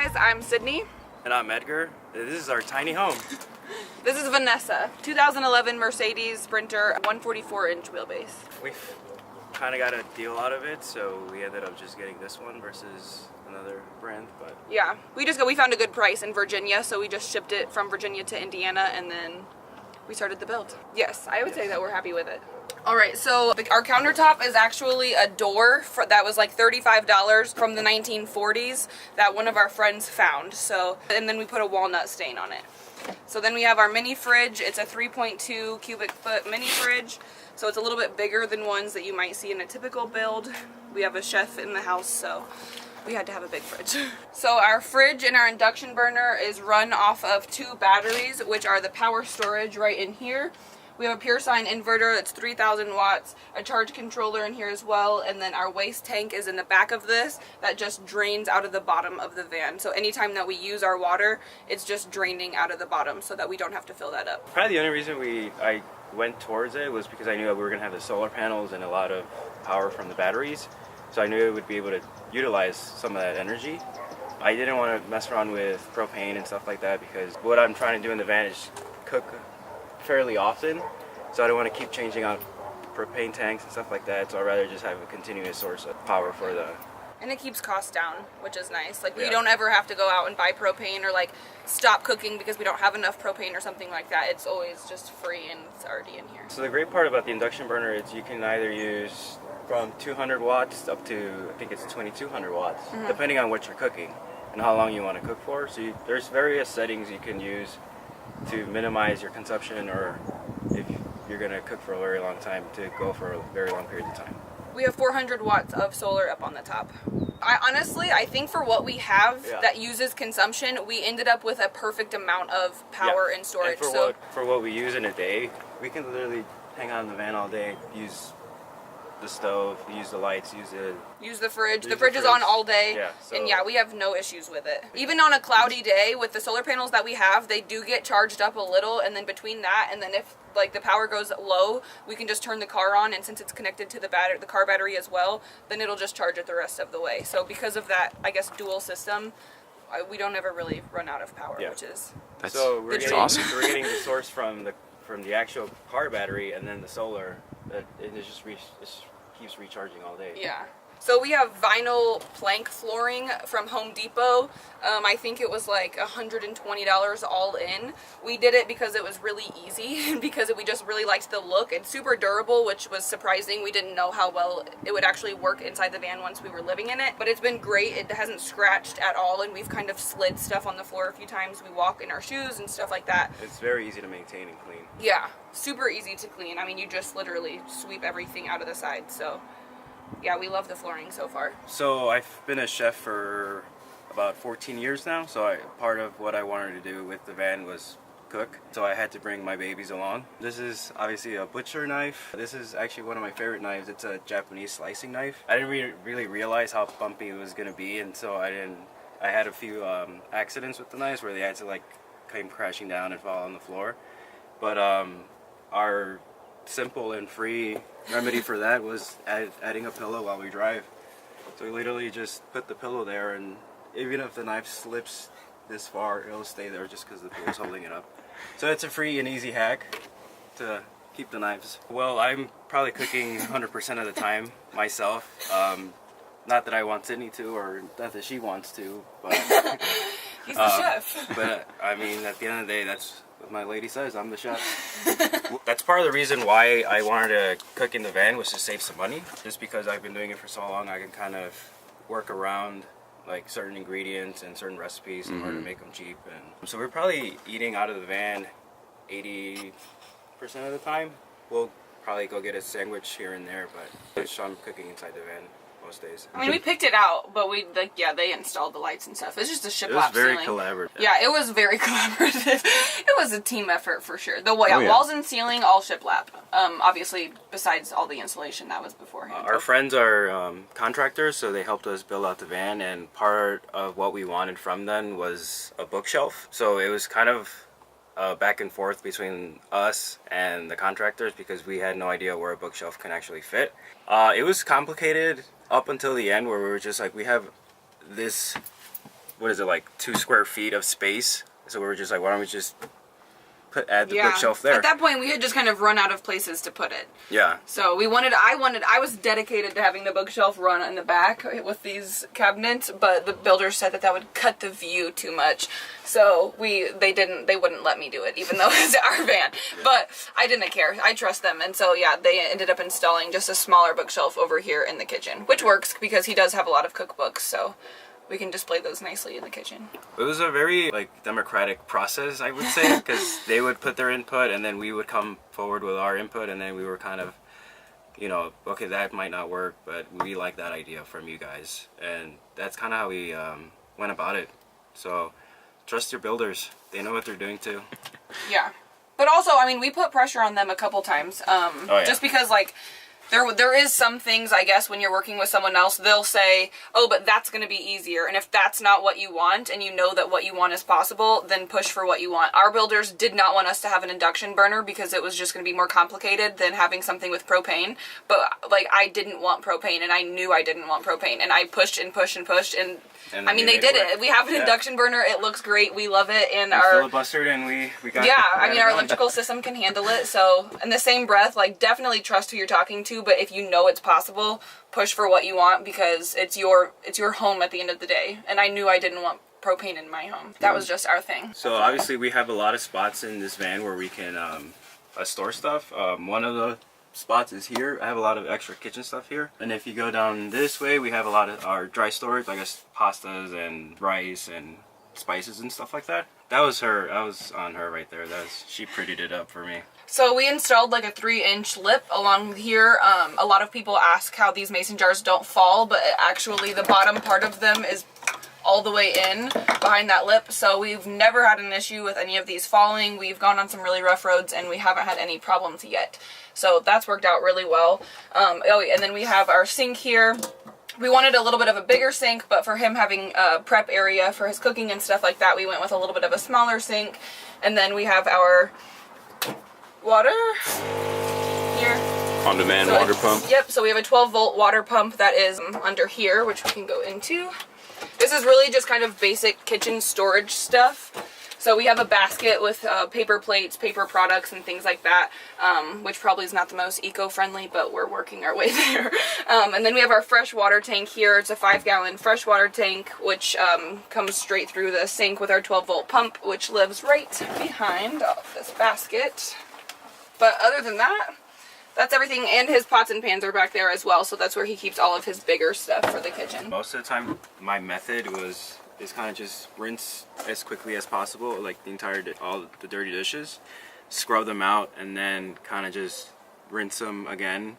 guys, I'm Sydney. And I'm Edgar. This is our tiny home. This is Vanessa, 2011 Mercedes Sprinter, 144-inch wheelbase. We've kind of got a deal out of it, so we ended up just getting this one versus another brand. But yeah, we found a good price in Virginia, so we just shipped it from Virginia to Indiana, and then we started the build. Yes, I would say that we're happy with it. All right, so our countertop is actually a door that was like $35 from the 1940s that one of our friends found. So, and then we put a walnut stain on it. So then we have our mini fridge. It's a 3.2 cubic foot mini fridge. So it's a little bit bigger than ones that you might see in a typical build. We have a chef in the house, so we had to have a big fridge. So our fridge and our induction burner is run off of 2 batteries, which are the power storage right in here. We have a PureSign inverter that's 3,000 watts, a charge controller in here as well, and then our waste tank is in the back of this that just drains out of the bottom of the van. So anytime that we use our water, it's just draining out of the bottom so that we don't have to fill that up. probably the only reason I went towards it was because I knew that we were going to have the solar panels and a lot of power from the batteries. So I knew it would be able to utilize some of that energy. I didn't want to mess around with propane and stuff like that because what I'm trying to do in the van is cook fairly often, so I don't want to keep changing out propane tanks and stuff like that, so I'd rather just have a continuous source of power for the... And it keeps costs down, which is nice. Like, we Yeah. don't ever have to go out and buy propane or, like, stop cooking because we don't have enough propane or something like that. It's always just free and it's already in here. So the great part about the induction burner is you can either use from 200 watts up to, I think it's 2200 watts, depending on what you're cooking and how long you want to cook for. So there's various settings you can use to minimize your consumption, or if you're going to cook for a very long time, to go for a very long period of time. We have 400 watts of solar up on the top. I think for what we have that uses consumption, we ended up with a perfect amount of power and storage. And for what we use in a day, we can literally hang out in the van all day, use the stove, use the lights, use the fridge. The fridge is on all day. Yeah, so. And yeah, we have no issues with it. Even on a cloudy day with the solar panels that we have, they do get charged up a little, and then between that and then if like the power goes low, we can just turn the car on, and since it's connected to the car battery as well, then it'll just charge it the rest of the way. So because of that, I guess, dual system, we don't ever really run out of power, which is we're getting the source from the actual car battery, and then the solar. It just keeps recharging all day. Yeah. So we have vinyl plank flooring from Home Depot. I think it was like $120 all in. We did it because it was really easy and because we just really liked the look. It's super durable, which was surprising. We didn't know how well it would actually work inside the van once we were living in it. But it's been great. It hasn't scratched at all, and we've kind of slid stuff on the floor a few times. We walk in our shoes and stuff like that. It's very easy to maintain and clean. Yeah, super easy to clean. I mean, you just literally sweep everything out of the side, so... Yeah, we love the flooring so far. So I've been a chef for about 14 years now, so part of what I wanted to do with the van was cook, so I had to bring my babies along. This is obviously a butcher knife. This is actually one of my favorite knives. It's a Japanese slicing knife. I didn't really realize how bumpy it was going to be, and so I had a few accidents with the knives where they had to like come crashing down and fall on the floor. But our simple and free remedy for that was adding a pillow while we drive. So we literally just put the pillow there, and even if the knife slips this far, it'll stay there just because the pillow's holding it up. So it's a free and easy hack to keep the knives. Well, I'm probably cooking 100% of the time myself. Not that I want Sydney to, or not that she wants to, but he's the chef. But I mean, at the end of the day, that's what my lady says. I'm the chef. That's part of the reason why I wanted to cook in the van, was to save some money. Just because I've been doing it for so long, I can kind of work around like certain ingredients and certain recipes in order to make them cheap. And so we're probably eating out of the van 80% of the time. We'll probably go get a sandwich here and there, but I'm cooking inside the van most days. I mean, we picked it out, but they installed the lights and stuff. It's just a shiplap ceiling. It ceiling. was very collaborative. Yeah, it was very collaborative. It was a team effort for sure. Walls and ceiling, all shiplap. Obviously, besides all the insulation that was beforehand. Our friends are contractors, so they helped us build out the van, and part of what we wanted from them was a bookshelf. So it was kind of back and forth between us and the contractors because we had no idea where a bookshelf can actually fit. It was complicated up until the end, where we were just like, we have this what is it, like 2 square feet of space. So we were just like, why don't we just add the bookshelf there? At that point, we had just kind of run out of places to put it. Yeah. So I was dedicated to having the bookshelf run in the back with these cabinets, but the builders said that would cut the view too much. So they wouldn't let me do it, even though it's our van. But I didn't care. I trust them. And so, yeah, they ended up installing just a smaller bookshelf over here in the kitchen, which works because he does have a lot of cookbooks, so we can display those nicely in the kitchen. It was a very democratic process, I would say, because they would put their input and then we would come forward with our input, and then we were kind of, okay, that might not work, but we like that idea from you guys, and that's kind of how we went about it. So trust your builders; they know what they're doing too. Yeah, but also, I mean, we put pressure on them a couple times, just because There is some things, I guess, when you're working with someone else, they'll say, oh, but that's going to be easier. And if that's not what you want, and you know that what you want is possible, then push for what you want. Our builders did not want us to have an induction burner because it was just going to be more complicated than having something with propane. But, I didn't want propane, and I knew I didn't want propane. And I pushed and pushed and pushed, and I mean, they did it. We have an induction burner. It looks great. We love it. And our filibustered, and we got our electrical system can handle it. So, in the same breath, definitely trust who you're talking to. But if you know it's possible, push for what you want, because it's your home at the end of the day. And I knew I didn't want propane in my home. That was just our thing. So obviously we have a lot of spots in this van where we can store stuff. One of the spots is here. I have a lot of extra kitchen stuff here. And if you go down this way, we have a lot of our dry storage, pastas and rice and spices and stuff like that. That was on her right there. She prettied it up for me. So we installed a 3-inch lip along here. A lot of people ask how these mason jars don't fall, but actually the bottom part of them is all the way in behind that lip. So we've never had an issue with any of these falling. We've gone on some really rough roads and we haven't had any problems yet. So that's worked out really well. And then we have our sink here. We wanted a little bit of a bigger sink, but for him having a prep area for his cooking and stuff like that, we went with a little bit of a smaller sink. And then we have our water here. On-demand water pump. Yep, so we have a 12-volt water pump that is under here, which we can go into. This is really just kind of basic kitchen storage stuff. So we have a basket with paper plates, paper products, and things like that, which probably is not the most eco-friendly, but we're working our way there. And then we have our fresh water tank here. It's a 5-gallon fresh water tank, which comes straight through the sink with our 12-volt pump, which lives right behind this basket. But other than that, that's everything, and his pots and pans are back there as well, so that's where he keeps all of his bigger stuff for the kitchen. Most of the time, my method is kind of just rinse as quickly as possible, all the dirty dishes, scrub them out, and then kind of just rinse them again.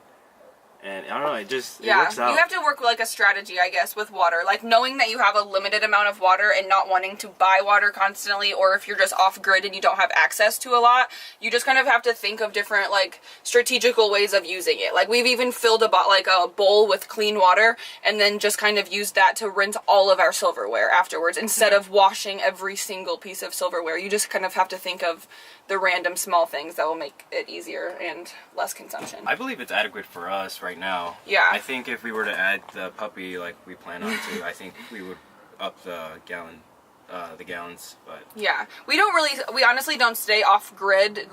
And I don't know, it works out. You have to work a strategy, I guess, with water. Knowing that you have a limited amount of water and not wanting to buy water constantly, or if you're just off grid and you don't have access to a lot, you just kind of have to think of different, strategical ways of using it. We've even filled a bowl with clean water and then just kind of used that to rinse all of our silverware afterwards instead of washing every single piece of silverware. You just kind of have to think of the random small things that will make it easier and less consumption. I believe it's adequate for us right now. Yeah. I think if we were to add the puppy like we plan on to, I think we would up the gallons, but yeah, we honestly don't stay off grid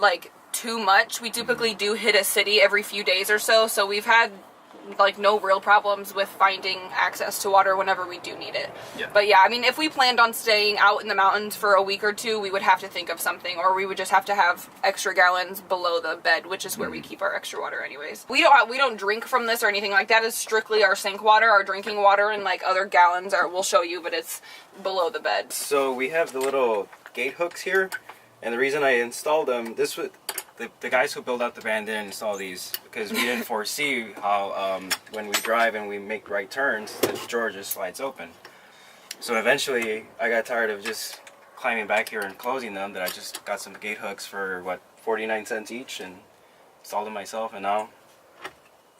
too much. We typically do hit a city every few days or so, so we've had no real problems with finding access to water whenever we do need it. Yeah. But yeah, I mean, if we planned on staying out in the mountains for a week or two, we would have to think of something, or we would just have to have extra gallons below the bed, which is where we keep our extra water anyways. We don't drink from this or anything like that. It's strictly our sink water, our drinking water, and other gallons we'll show you, but it's below the bed. So we have the little gate hooks here, and the reason I installed them, the guys who build out the van didn't install these because we didn't foresee how when we drive and we make right turns, the drawer just slides open. So eventually I got tired of just climbing back here and closing them, that I just got some gate hooks for 49 cents each and installed them myself, and now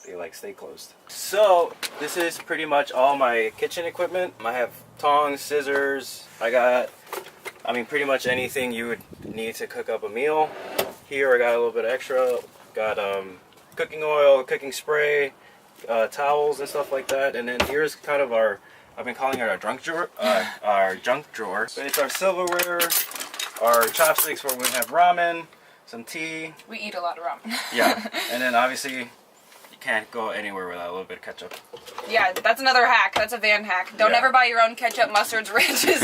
they stay closed. So this is pretty much all my kitchen equipment. I have tongs, scissors, pretty much anything you would need to cook up a meal. Here I got a little bit extra, got cooking oil, cooking spray, towels and stuff like that. And then here's kind of our I've been calling it our junk drawer. Our junk drawer. But it's our silverware, our chopsticks where we have ramen, some tea. We eat a lot of ramen. Yeah, and then obviously can't go anywhere without a little bit of ketchup. Yeah, that's another hack. That's a van hack. Don't ever buy your own ketchup, mustards, ranches,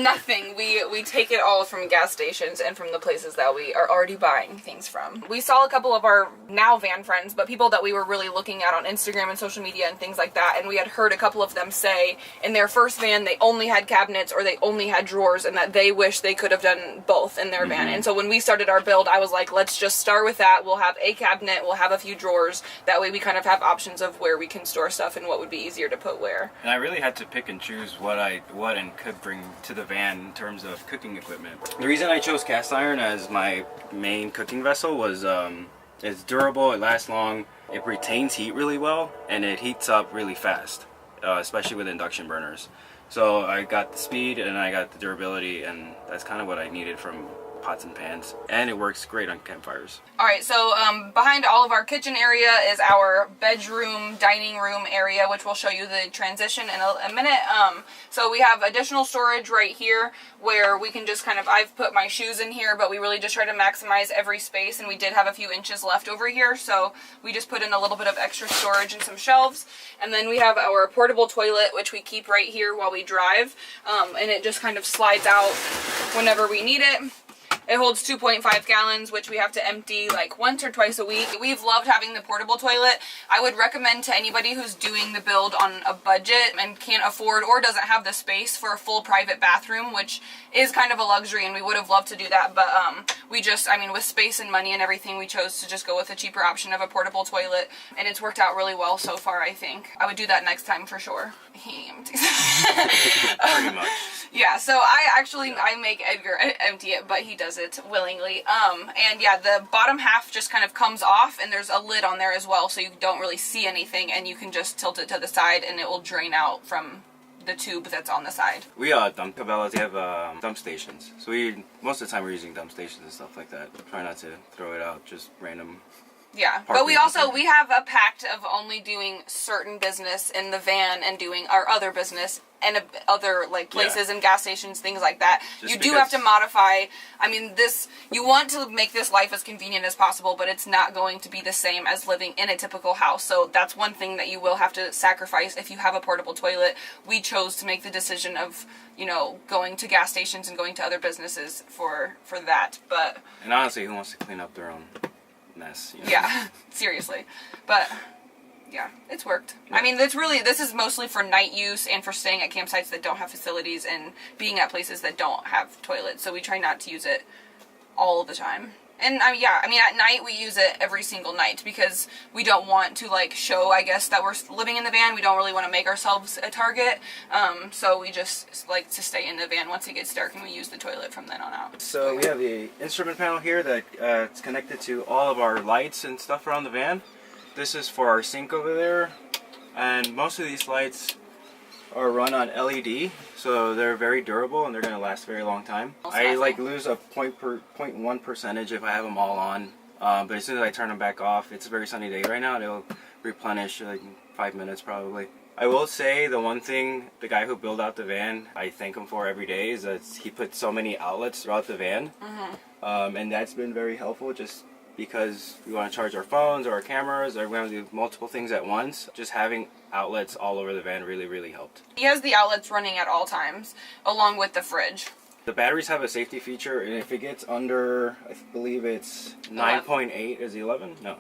nothing. We take it all from gas stations and from the places that we are already buying things from. We saw a couple of our now van friends, but people that we were really looking at on Instagram and social media and things like that, and we had heard a couple of them say in their first van they only had cabinets or they only had drawers, and that they wish they could have done both in their van. And so when we started our build, I was like, let's just start with that. We'll have a cabinet, we'll have a few drawers. That way we kind of have options of where we can store stuff and what would be easier to put where. And I really had to pick and choose what and could bring to the van in terms of cooking equipment. The reason I chose cast iron as my main cooking vessel was it's durable, it lasts long, it retains heat really well, and it heats up really fast, especially with induction burners. So I got the speed and I got the durability, and that's kind of what I needed from pots and pans, and it works great on campfires. Alright, so behind all of our kitchen area is our bedroom, dining room area, which we'll show you the transition in a minute. So we have additional storage right here where we can just kind of, I've put my shoes in here, but we really just try to maximize every space, and we did have a few inches left over here, so we just put in a little bit of extra storage and some shelves. And then we have our portable toilet, which we keep right here while we drive, and it just kind of slides out whenever we need it. It holds 2.5 gallons, which we have to empty like once or twice a week. We've loved having the portable toilet. I would recommend to anybody who's doing the build on a budget and can't afford or doesn't have the space for a full private bathroom, which is kind of a luxury, and we would have loved to do that, but we just, I mean, with space and money and everything, we chose to just go with a cheaper option of a portable toilet, and it's worked out really well so far, I think. I would do that next time for sure. He empties. Pretty much. Yeah, so I make Edgar empty it, but he does it willingly. And yeah, the bottom half just kind of comes off, and there's a lid on there as well, so you don't really see anything, and you can just tilt it to the side and it will drain out from the tube that's on the side. We dump Cabela's, they have dump stations. So most of the time we're using dump stations and stuff like that. Try not to throw it out, just random. Yeah, but we have a pact of only doing certain business in the van and doing our other business and other like places and gas stations, things like that. You do have to modify. I mean, you want to make this life as convenient as possible, but it's not going to be the same as living in a typical house. So that's one thing that you will have to sacrifice if you have a portable toilet. We chose to make the decision of, you know, going to gas stations and going to other businesses for that. And honestly, who wants to clean up their own mess? You know? Yeah, seriously. But yeah, it's worked. Yeah. I mean, this is mostly for night use and for staying at campsites that don't have facilities and being at places that don't have toilets. So we try not to use it all the time. And yeah, I mean, at night we use it every single night because we don't want to like show, I guess, that we're living in the van. We don't really want to make ourselves a target. So we just like to stay in the van once it gets dark, and we use the toilet from then on out. So we have the instrument panel here that it's connected to all of our lights and stuff around the van. This is for our sink over there, and most of these lights are run on LED, so they're very durable and they're going to last a very long time. I like lose a 0.1 percentage if I have them all on, but as soon as I turn them back off, it's a very sunny day right now, and it'll replenish like in 5 minutes probably. I will say the one thing the guy who built out the van, I thank him for every day, is that he put so many outlets throughout the van, and that's been very helpful, just because we want to charge our phones or our cameras, or we want to do multiple things at once. Just having outlets all over the van really helped. He has the outlets running at all times, along with the fridge. The batteries have a safety feature, and if it gets under, I believe it's 9.8, is it 11? No.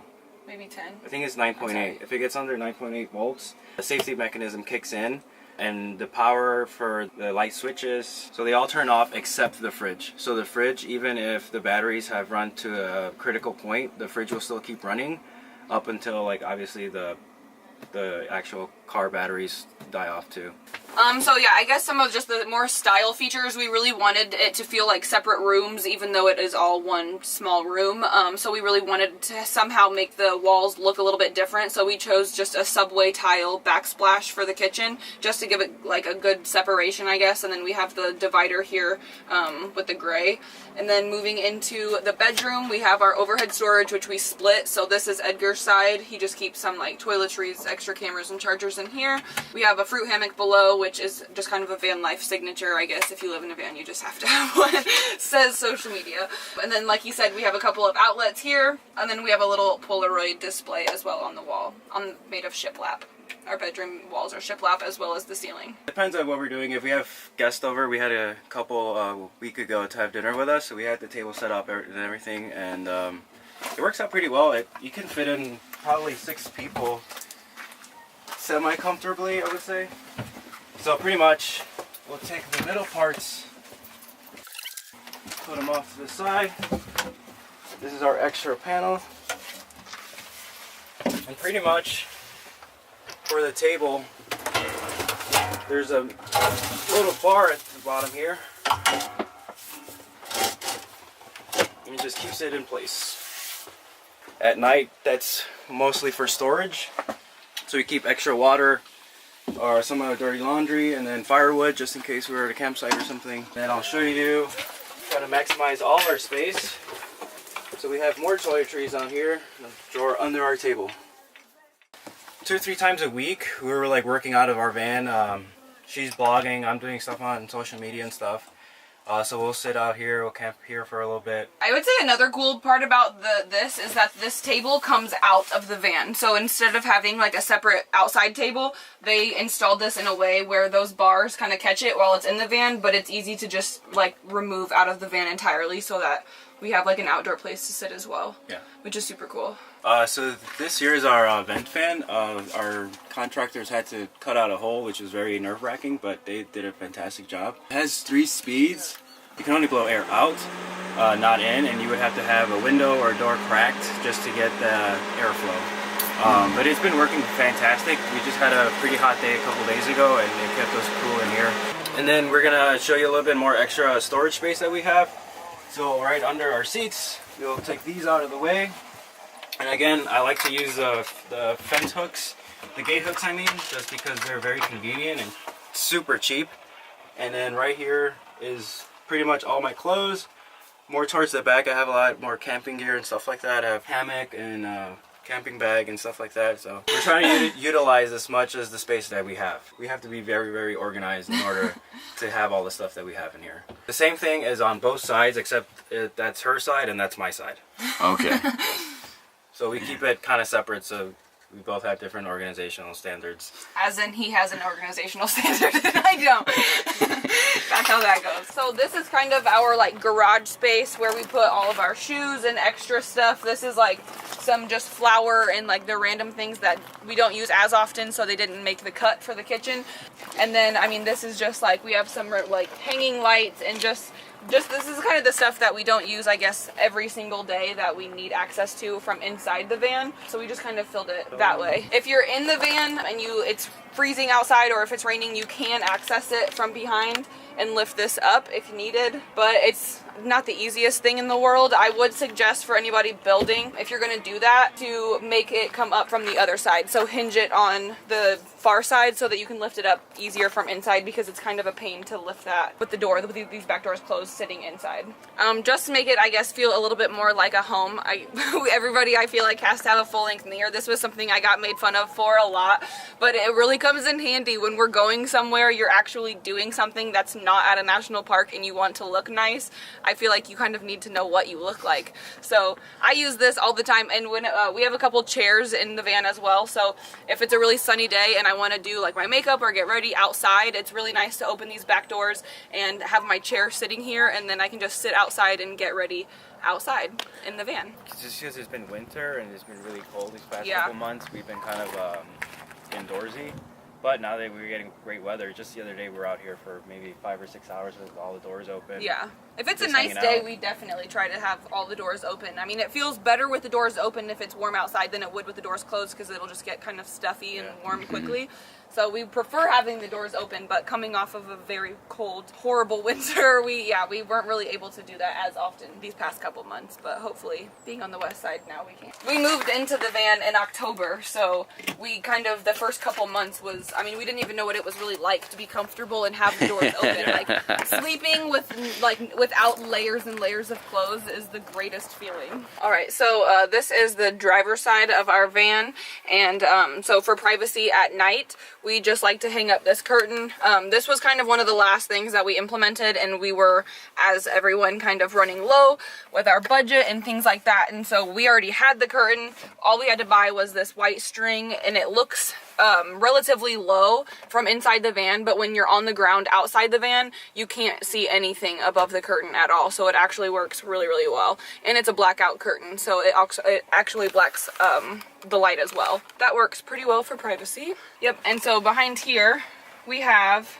Maybe 10. I think it's 9.8. If it gets under 9.8 volts, the safety mechanism kicks in, and the power for the light switches, so they all turn off except the fridge. So the fridge, even if the batteries have run to a critical point, the fridge will still keep running up until, like, obviously the actual car batteries die off too. So yeah, I guess some of just the more style features, we really wanted it to feel like separate rooms, even though it is all one small room. So we really wanted to somehow make the walls look a little bit different. So we chose just a subway tile backsplash for the kitchen, just to give it like a good separation, I guess. And then we have the divider here with the gray. And then moving into the bedroom, we have our overhead storage, which we split. So this is Edgar's side. He just keeps some like toiletries, extra cameras, and chargers in here. We have a fruit hammock below, which is just kind of a van life signature, I guess. If you live in a van, you just have to have one. Says social media. And then, like you said, we have a couple of outlets here, and then we have a little Polaroid display as well on the wall, made of shiplap. Our bedroom walls are shiplap as well as the ceiling. Depends on what we're doing. If we have guests over, we had a couple a week ago to have dinner with us, so we had the table set up and everything, and it works out pretty well. You can fit in probably 6 people semi-comfortably, I would say. So pretty much, we'll take the middle parts, put them off to the side. This is our extra panel. And pretty much, for the table, there's a little bar at the bottom here. And it just keeps it in place. At night, that's mostly for storage. So we keep extra water or some of our dirty laundry, and then firewood just in case we were at a campsite or something. Then I'll show you, try to maximize all our space. So we have more toiletries on here, in a drawer under our table. 2 or 3 times a week, we were like working out of our van. She's blogging, I'm doing stuff on social media and stuff. So we'll sit out here, we'll camp here for a little bit. I would say another cool part about this is that this table comes out of the van. So instead of having like a separate outside table, they installed this in a way where those bars kind of catch it while it's in the van, but it's easy to just like remove out of the van entirely so that we have like an outdoor place to sit as well. Yeah. Which is super cool. So this here is our vent fan. Our contractors had to cut out a hole, which was very nerve-wracking, but they did a fantastic job. It has 3 speeds. You can only blow air out, not in, and you would have to have a window or a door cracked just to get the airflow. But it's been working fantastic. We just had a pretty hot day a couple days ago, and it kept us cool in here. And then we're gonna show you a little bit more extra storage space that we have. So right under our seats, we'll take these out of the way. And again, I like to use the fence hooks, the gate hooks I mean, just because they're very convenient and super cheap. And then right here is pretty much all my clothes. More towards the back, I have a lot more camping gear and stuff like that. I have hammock and camping bag and stuff like that. So we're trying to utilize as much as the space that we have. We have to be very, very organized in order to have all the stuff that we have in here. The same thing is on both sides, except that's her side and that's my side. Okay. So we keep it kind of separate, so we both have different organizational standards. As in, he has an organizational standard and I don't. That's how that goes. So this is kind of our like garage space where we put all of our shoes and extra stuff. This is like some just flour and like the random things that we don't use as often, so they didn't make the cut for the kitchen. And then, I mean, this is just like, we have some like hanging lights and just this is kind of the stuff that we don't use, I guess, every single day that we need access to from inside the van. So we just kind of filled it that way. If you're in the van and it's freezing outside or if it's raining, you can access it from behind and lift this up if needed, but it's not the easiest thing in the world. I would suggest for anybody building, if you're going to do that, to make it come up from the other side. So hinge it on the far side so that you can lift it up easier from inside, because it's kind of a pain to lift that with the door, with these back doors closed, sitting inside. Just to make it, I guess, feel a little bit more like a home. Everybody, I feel like, has to have a full-length mirror. This was something I got made fun of for a lot, but it really comes in handy when we're going somewhere, you're actually doing something that's not at a national park and you want to look nice. I feel like you kind of need to know what you look like. So I use this all the time, and when we have a couple chairs in the van as well, so if it's a really sunny day and I want to do like my makeup or get ready outside, it's really nice to open these back doors and have my chair sitting here, and then I can just sit outside and get ready outside in the van. Just because it's been winter and it's been really cold these past couple months, we've been kind of indoorsy. But now that we're getting great weather, just the other day we were out here for maybe 5 or 6 hours with all the doors open. Yeah. If it's a nice day, we definitely try to have all the doors open. I mean, it feels better with the doors open if it's warm outside than it would with the doors closed, because it'll just get kind of stuffy and warm quickly. So we prefer having the doors open, but coming off of a very cold, horrible winter, we weren't really able to do that as often these past couple months, but hopefully being on the west side now we can. We moved into the van in October, so we kind of, the first couple months was, I mean, we didn't even know what it was really like to be comfortable and have the doors open. Like, sleeping without layers and layers of clothes is the greatest feeling. All right, so this is the driver's side of our van, and so for privacy at night, we just like to hang up this curtain. This was kind of one of the last things that we implemented, and we were, as everyone, kind of running low with our budget and things like that, and so we already had the curtain. All we had to buy was this white string, and it looks relatively low from inside the van, but when you're on the ground outside the van, you can't see anything above the curtain at all, so it actually works really, really well. And it's a blackout curtain, so it actually blacks the light as well. That works pretty well for privacy. Yep, and so behind here we have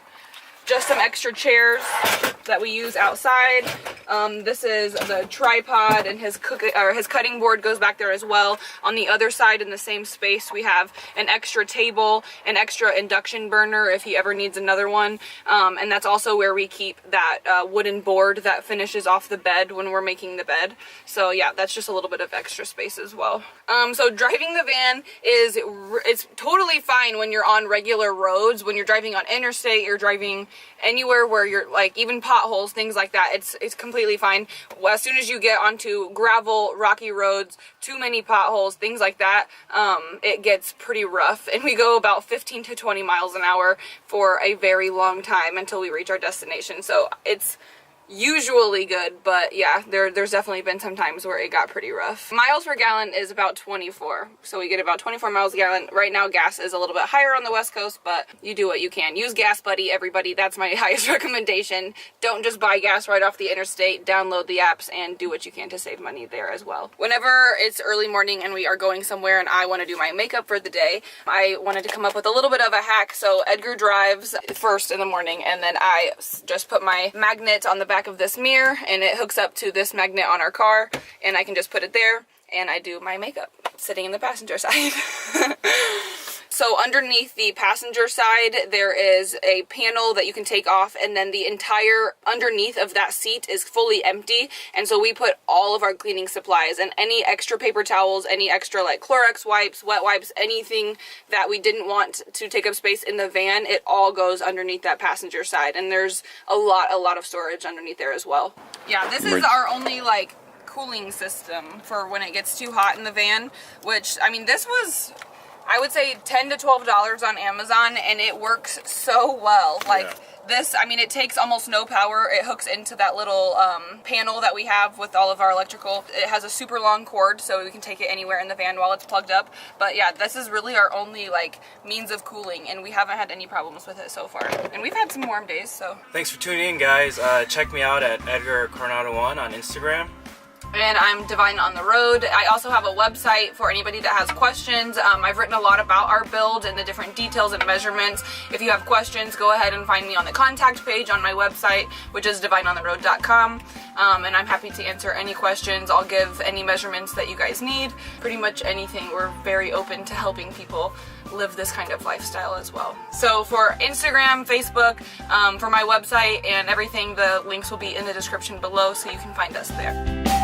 just some extra chairs that we use outside. This is the tripod, and his cutting board goes back there as well. On the other side in the same space we have an extra table, an extra induction burner if he ever needs another one, and that's also where we keep that wooden board that finishes off the bed when we're making the bed. So yeah, that's just a little bit of extra space as well. So driving the van it's totally fine when you're on regular roads. When you're driving on interstate, you're driving anywhere where you're like even potholes, things like that, it's completely fine. As soon as you get onto gravel, rocky roads, too many potholes, things like that, it gets pretty rough, and we go about 15 to 20 miles an hour for a very long time until we reach our destination. So it's usually good, but yeah, there's definitely been some times where it got pretty rough. Miles per gallon is about 24, so we get about 24 miles a gallon. Right now gas is a little bit higher on the West Coast, but you do what you can. Use Gas Buddy, everybody. That's my highest recommendation. Don't just buy gas right off the interstate. Download the apps and do what you can to save money there as well. Whenever it's early morning and we are going somewhere and I want to do my makeup for the day, I wanted to come up with a little bit of a hack. So Edgar drives first in the morning, and then I just put my magnet on the back of this mirror, and it hooks up to this magnet on our car, and I can just put it there and I do my makeup sitting in the passenger side. So underneath the passenger side there is a panel that you can take off, and then the entire underneath of that seat is fully empty, and so we put all of our cleaning supplies and any extra paper towels, any extra like Clorox wipes, wet wipes, anything that we didn't want to take up space in the van, it all goes underneath that passenger side, and there's a lot of storage underneath there as well. Yeah, this is our only like cooling system for when it gets too hot in the van, which, I mean, this was, I would say $10 to $12 on Amazon, and it works so well. Like, yeah. This, I mean, it takes almost no power. It hooks into that little panel that we have with all of our electrical. It has a super long cord, so we can take it anywhere in the van while it's plugged up. But yeah, this is really our only like means of cooling, and we haven't had any problems with it so far. And we've had some warm days, so. Thanks for tuning in, guys. Check me out at Edgar Coronado1 on Instagram. And I'm Divine on the Road. I also have a website for anybody that has questions. I've written a lot about our build and the different details and measurements. If you have questions, go ahead and find me on the contact page on my website, which is divineontheroad.com. And I'm happy to answer any questions. I'll give any measurements that you guys need. Pretty much anything. We're very open to helping people live this kind of lifestyle as well. So for Instagram, Facebook, for my website and everything, the links will be in the description below, so you can find us there.